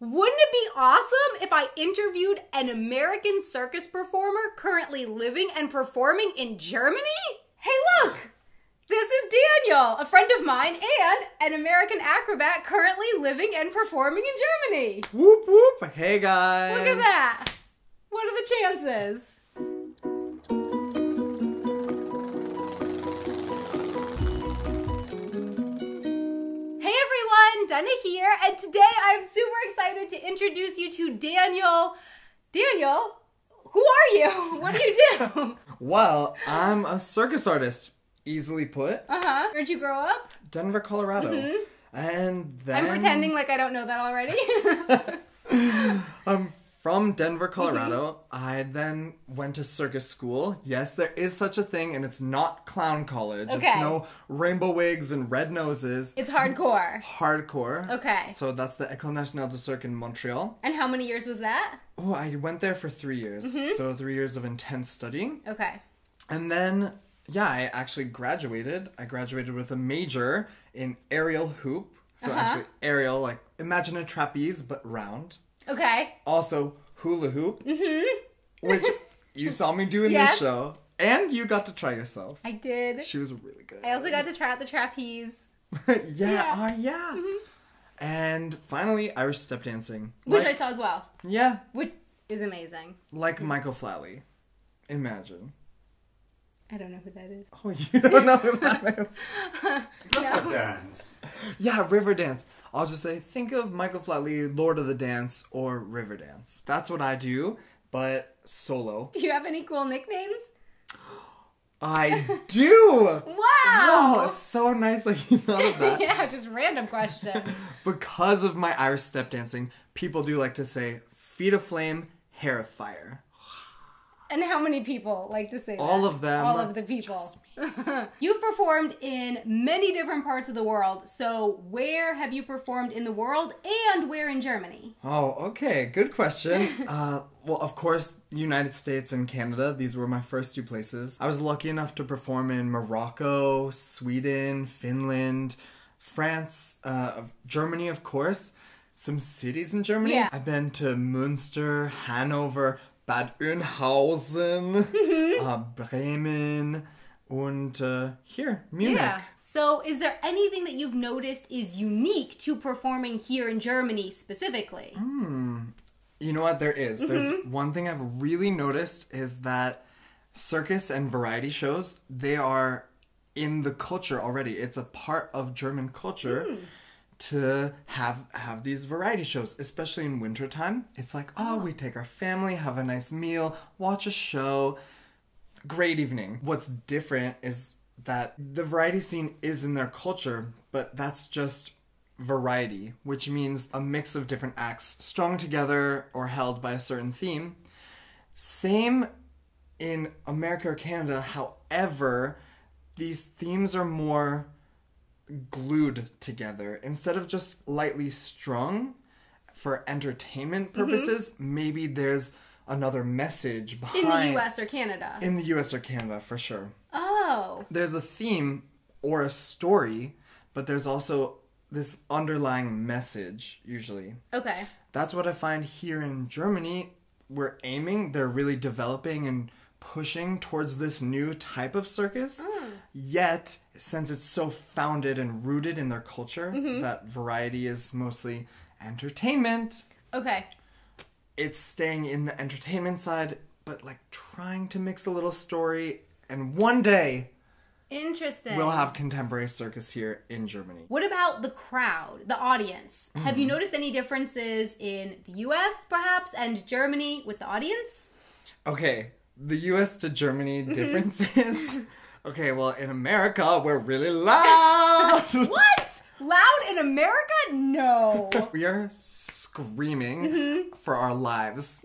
Wouldn't it be awesome if I interviewed an American circus performer currently living and performing in Germany? Hey, look! This is Daniel, a friend of mine and an American acrobat currently living and performing in Germany. Whoop whoop! Hey guys! Look at that! What are the chances? Hey everyone, Dana here, and today I'm super excited to introduce you to Daniel. Daniel, who are you? What do you do? Well, I'm a circus artist. Easily put. Where'd you grow up? Denver, Colorado. And then... I'm pretending like I don't know that already. I'm from Denver, Colorado. I then went to Circus School. Yes, there is such a thing, and it's not clown college. Okay. It's no rainbow wigs and red noses. It's hardcore. Hardcore. Okay. So that's the École Nationale de Cirque in Montreal. And how many years was that? Oh, I went there for 3 years. So 3 years of intense studying. Okay. And then... yeah, I actually graduated. I graduated with a major in aerial hoop. So actually aerial, like imagine a trapeze, but round. Okay. Also hula hoop, which you saw me do in this show. And you got to try yourself. I did. She was really good. I also got to try out the trapeze. yeah. And finally, Irish step dancing. Which I saw as well. Yeah. Which is amazing. Like Michael Flatley. Imagine. I don't know who that is. Oh, you don't know who that is? River dance. Yeah, river dance. I'll just say, think of Michael Flatley, Lord of the Dance, or River Dance. That's what I do, but solo. Do you have any cool nicknames? I do! Wow! Oh, it's so nice that you thought of that. Yeah, just random question. Because of my Irish step dancing, people do like to say, feet of flame, hair of fire. And how many people like to say that? All of them. All of the people. You've performed in many different parts of the world. So where have you performed in the world and where in Germany? Oh, okay. Good question. Well, of course, United States and Canada. These were my first two places. I was lucky enough to perform in Morocco, Sweden, Finland, France, Germany, of course. Some cities in Germany. Yeah. I've been to Münster, Hanover, Bad Oeynhausen, Bremen, and here, Munich. Yeah. So is there anything that you've noticed is unique to performing here in Germany specifically? You know what? There is. There's one thing I've really noticed is that circus and variety shows, they are in the culture already. It's a part of German culture. To have these variety shows, especially in wintertime. It's like, we take our family, have a nice meal, watch a show. Great evening. What's different is that the variety scene is in their culture, but that's just variety, which means a mix of different acts strung together or held by a certain theme. Same in America or Canada, however, these themes are more glued together instead of just lightly strung for entertainment purposes. Maybe there's another message behind In the US or Canada? In the US or Canada, for sure. Oh. There's a theme or a story, but there's also this underlying message usually. Okay. That's what I find here in Germany. They're really developing and pushing towards this new type of circus. Yet, since it's so founded and rooted in their culture, that variety is mostly entertainment. Okay. It's staying in the entertainment side, but like trying to mix a little story. And one day, Interesting. we'll have contemporary circus here in Germany. What about the crowd, the audience? Have you noticed any differences in the US, perhaps, and Germany with the audience? Okay, the US to Germany differences. Okay, well, in America, we're really loud. What? Loud in America? No. We are screaming for our lives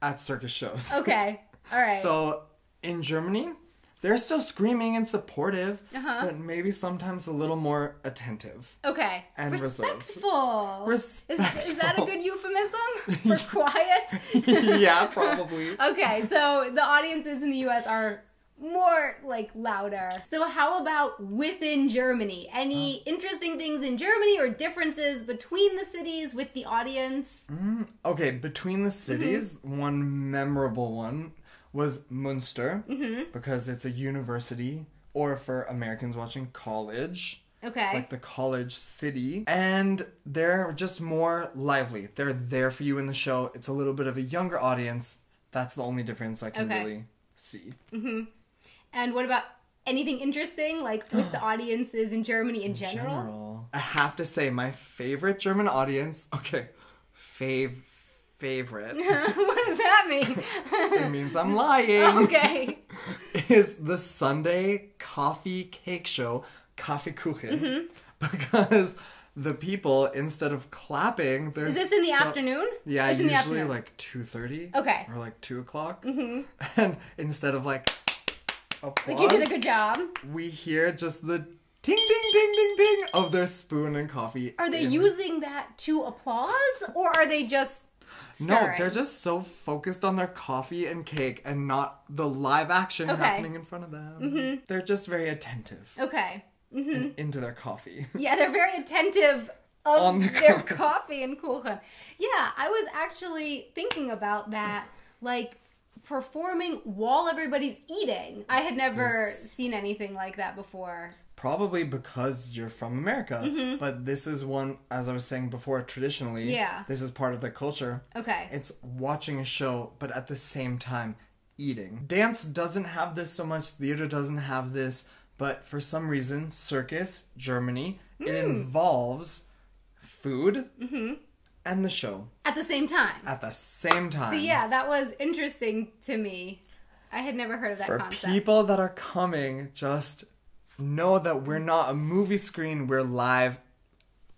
at circus shows. Okay. All right. So, in Germany, they're still screaming and supportive, but maybe sometimes a little more attentive. Okay. And respectful. Respectful. Is that a good euphemism for quiet? Yeah, probably. Okay, so the audiences in the US are more like louder. So how about within Germany? Any interesting things in Germany or differences between the cities with the audience? Okay, between the cities, one memorable one was Munster, because it's a university, or for Americans watching, college. Okay. It's like the college city. And they're just more lively. They're there for you in the show. It's a little bit of a younger audience. That's the only difference I can really see. And what about anything interesting, like with the audiences in Germany in general? I have to say, my favorite German audience, favorite. What does that mean? It means I'm lying. Okay. Is the Sunday coffee cake show, Kaffeekuchen. Because the people, instead of clapping, they're Is this in the afternoon? Yeah, it's usually like 2:30. Okay. Or like 2 o'clock. And instead of like applause, Like you did a good job. we hear just the ting, ding, ding, ding, ding of their spoon and coffee. Are they using that to applause, or are they just stirring? No, they're just so focused on their coffee and cake and not the live action happening in front of them. They're just very attentive. Okay. And into their coffee. Yeah, they're very attentive of On their coffee and kuchen. Yeah, I was actually thinking about that, like performing while everybody's eating. I had never seen anything like that before. Probably because you're from America. But this is one, as I was saying before, traditionally, this is part of their culture. Okay. It's watching a show, but at the same time, eating. Dance doesn't have this so much. Theater doesn't have this. But for some reason, Circus, Germany, it involves food and the show. At the same time. At the same time. So yeah, that was interesting to me. I had never heard of that concept. For people that are coming, just know that we're not a movie screen, we're live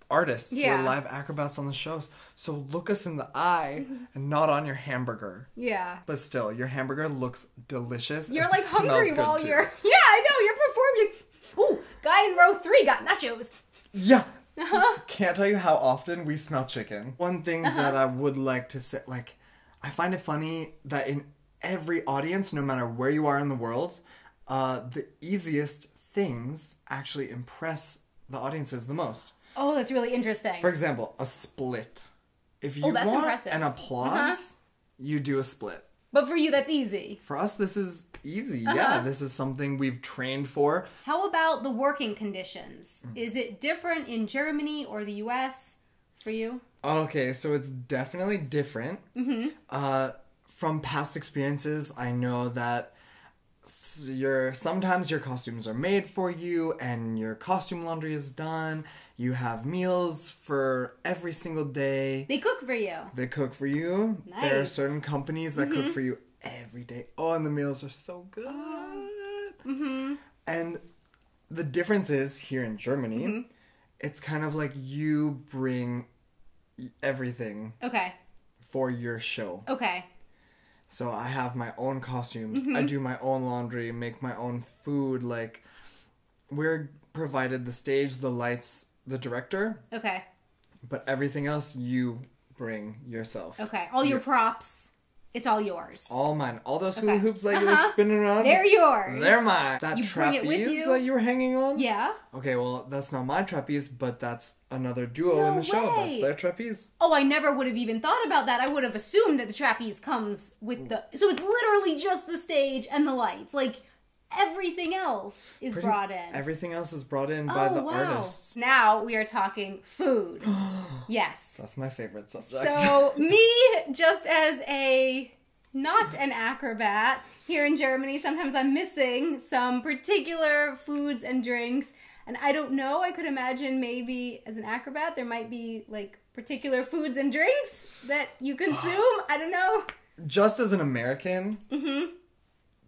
artists. Yeah. We're live acrobats on the shows. So look us in the eye and not on your hamburger. Yeah. But still, your hamburger looks delicious. You're and like hungry smells good while too. you're... Yeah, I know, you're performing. Ooh, guy in row 3 got nachos. Yeah. Can't tell you how often we smell chicken. One thing that I would like to say, like, I find it funny that in every audience, no matter where you are in the world, the easiest things actually impress the audiences the most. Oh, that's really interesting. For example, a split. If you that's want impressive. an applause, you do a split. But for you, that's easy. For us, this is easy. Yeah, this is something we've trained for. How about the working conditions? Is it different in Germany or the US for you? Okay, so it's definitely different. From past experiences, I know that sometimes your costumes are made for you and your costume laundry is done. You have meals for every single day. They cook for you. They cook for you. Nice. There are certain companies that cook for you every day. Oh, and the meals are so good. And the difference is here in Germany, it's kind of like you bring everything Okay. for your show. Okay. So I have my own costumes. I do my own laundry, make my own food. Like, we're provided the stage, the lights, the director. Okay. But everything else you bring yourself. Okay. All your props, it's all yours. All mine. All those hula hoops that you were spinning around. They're yours. They're mine. That You bring it with trapeze you? that you were hanging on? Yeah. Okay, well, that's not my trapeze, but that's another duo in No the show. way. That's their trapeze. Oh, I never would have even thought about that. I would have assumed that the trapeze comes with the... So it's literally just the stage and the lights. Like, everything else is brought in. Everything else is brought in by the artists. Now we are talking food. Yes. That's my favorite subject. So me, just as not an acrobat here in Germany, sometimes I'm missing some particular foods and drinks. And I don't know, I could imagine maybe as an acrobat there might be like particular foods and drinks that you consume. I don't know. Just as an American,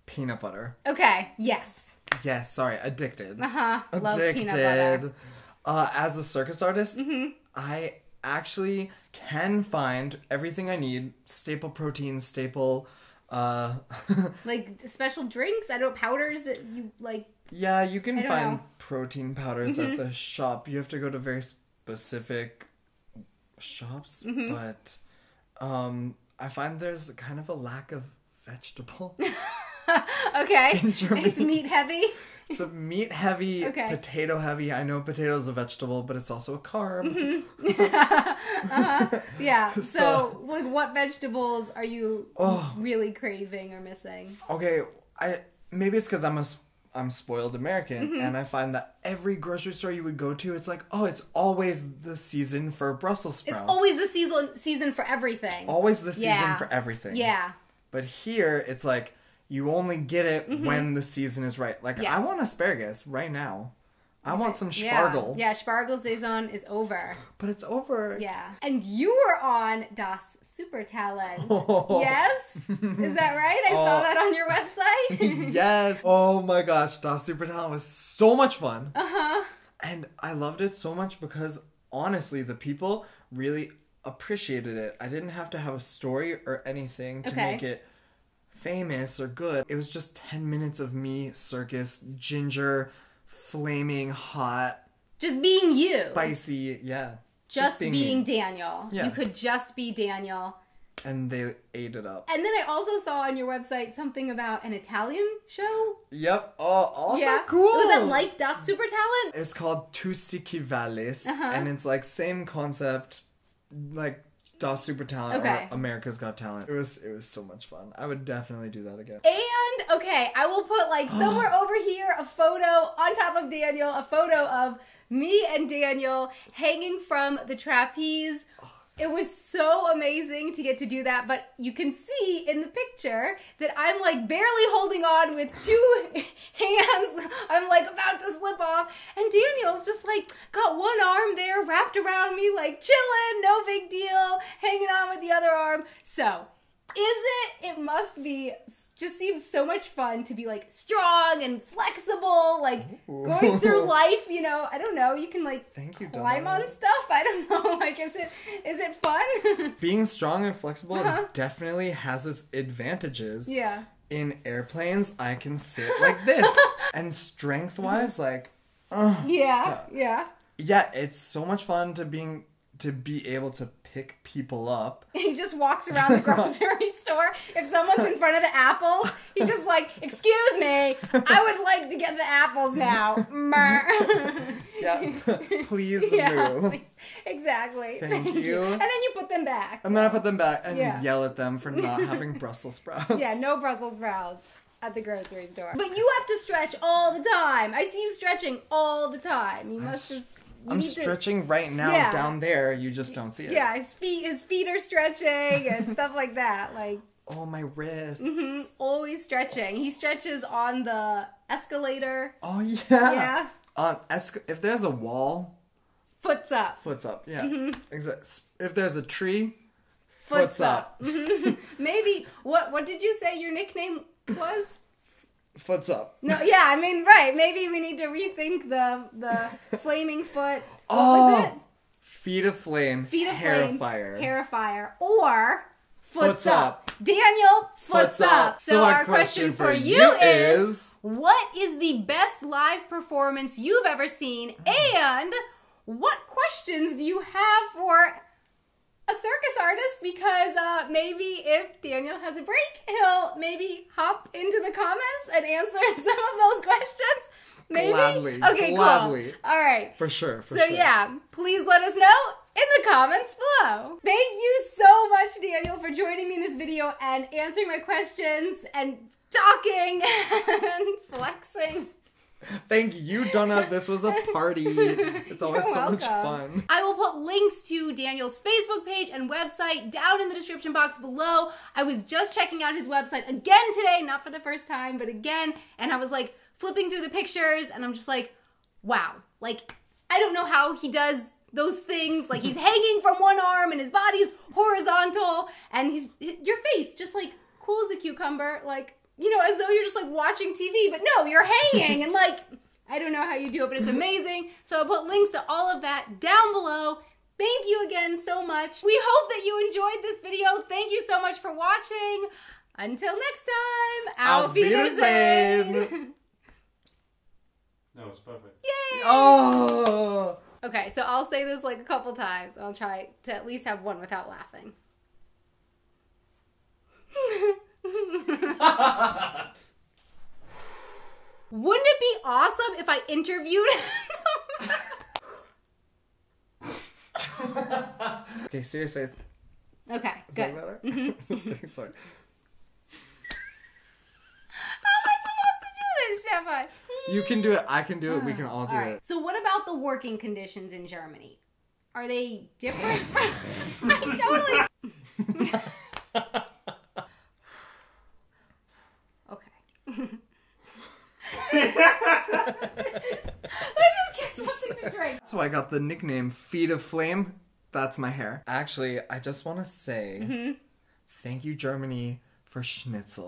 peanut butter. Okay, yes. Yes, sorry, addicted. Love peanut butter. As a circus artist, I actually can find everything I need. Staple protein, staple... Like special drinks? I don't powders that you like... Yeah, you can find know. protein powders at the shop. You have to go to very specific shops, but I find there's kind of a lack of vegetable. Okay. In Germany. It's meat heavy. It's a meat heavy, Okay. potato heavy. I know potato's a vegetable, but it's also a carb. Yeah. So, So- like, what vegetables are you Oh. really craving or missing? Okay, maybe it's because I'm spoiled American, and I find that every grocery store you would go to, it's like, oh, it's always the season for Brussels sprouts. It's always the season for everything. always the season Yeah. for everything. Yeah. But here, it's like you only get it when the season is right. Like Yes. I want asparagus right now. I want some Yeah. spargel. Yeah, Spargel Saison is over. But it's over. Yeah. And you were on Das Supertalent. Oh. Yes? Is that right? I saw Oh. that on your website. Yes. Oh my gosh, Das Super Talent was so much fun. Uh-huh. And I loved it so much because honestly, the people really appreciated it. I didn't have to have a story or anything to Okay. make it famous or good. It was just 10 minutes of me, Circus, ginger, flaming hot, Just being you. spicy, yeah. Just being me. Daniel. Yeah. You could just be Daniel. And they ate it up. And then I also saw on your website something about an Italian show. Yep. Oh, also Yeah. cool. Was that like Das Supertalent? It's called Tu si chi valis, Uh-huh. and it's like same concept, like Das Super Talent Okay. or America's Got Talent. It was so much fun. I would definitely do that again. And, okay, I will put, like, somewhere over here a photo on top of Daniel, a photo of me and Daniel hanging from the trapeze. It was so amazing to get to do that, but you can see in the picture that I'm, like, barely holding on with two hands. I'm, like, about to slip off, and Daniel's just, like, got one arm there wrapped around me, like, chilling, no big deal, hanging on with the other arm. So, it must be, just seems so much fun to be, like, strong and flexible, like, going through life, you know, I don't know, you can, like, Thank you, climb Donna. on stuff, I don't know, like, is it fun? Being strong and flexible Uh-huh. definitely has its advantages. Yeah. In airplanes, I can sit like this. And strength-wise, like, Yeah, yeah, it's so much fun to be able to pick people up. He just walks around the grocery store. If someone's in front of the apples, he's just like, excuse me, I would like to get the apples now. Yeah, please Yeah, move. please. Exactly. Thank you. And then you put them back. And then I put them back and Yeah. yell at them for not having Brussels sprouts. Yeah, no Brussels sprouts at the grocery store. But you have to stretch all the time. I see you stretching all the time. You must just... you I'm need to- stretching right now Yeah. down there. You just don't see it. Yeah, his feet are stretching and stuff like that. Like, Oh, my wrists. always stretching. He stretches on the escalator. Oh, yeah. Yeah. If there's a wall, Foot's up. foot's up. Yeah. If there's a tree, Foot's up. Maybe, what did you say your nickname was? Foot's up. No, yeah, I mean, right. Maybe we need to rethink the flaming foot. What Oh, was it? Feet of flame. Feet of hair flame. fire. Hair of fire. Or foot's Foot's up. up. Daniel, foot's up. So our question for you is... what is the best live performance you've ever seen? And what questions do you have for a circus artist? Because maybe if Daniel has a break, he'll maybe hop into the comments and answer some of those questions. Maybe? Gladly, Okay, gladly. cool. All right. For sure, So sure. yeah, please let us know in the comments below. Thank you so much, Daniel, for joining me in this video and answering my questions and talking and flexing. Thank you, Donna. This was a party. It's always You're so much welcome. fun. I will put links to Daniel's Facebook page and website down in the description box below. I was just checking out his website again today, not for the first time, but again, and I was like flipping through the pictures and I'm just like, wow. Like, I don't know how he does those things. Like, he's hanging from one arm and his body's horizontal and your face just like cool as a cucumber, like, you know, as though you're just like watching TV, but no, you're hanging and like, I don't know how you do it, but it's amazing. So I'll put links to all of that down below. Thank you again so much. We hope that you enjoyed this video. Thank you so much for watching. Until next time, Auf Wiedersehen. No, it's perfect. Yay! Oh! Okay, so I'll say this like a couple times. I'll try to at least have one without laughing. Wouldn't it be awesome if I interviewed Okay, serious face. Okay, Is good. that better? Sorry. How am I supposed to do this, Stefan? You can do it. I can do it. We can all do it. So what about the working conditions in Germany? Are they different? I totally... Okay. Let's just get something to drink. So I got the nickname Feet of Flame. That's my hair. Actually, I just want to say thank you, Germany, for schnitzel.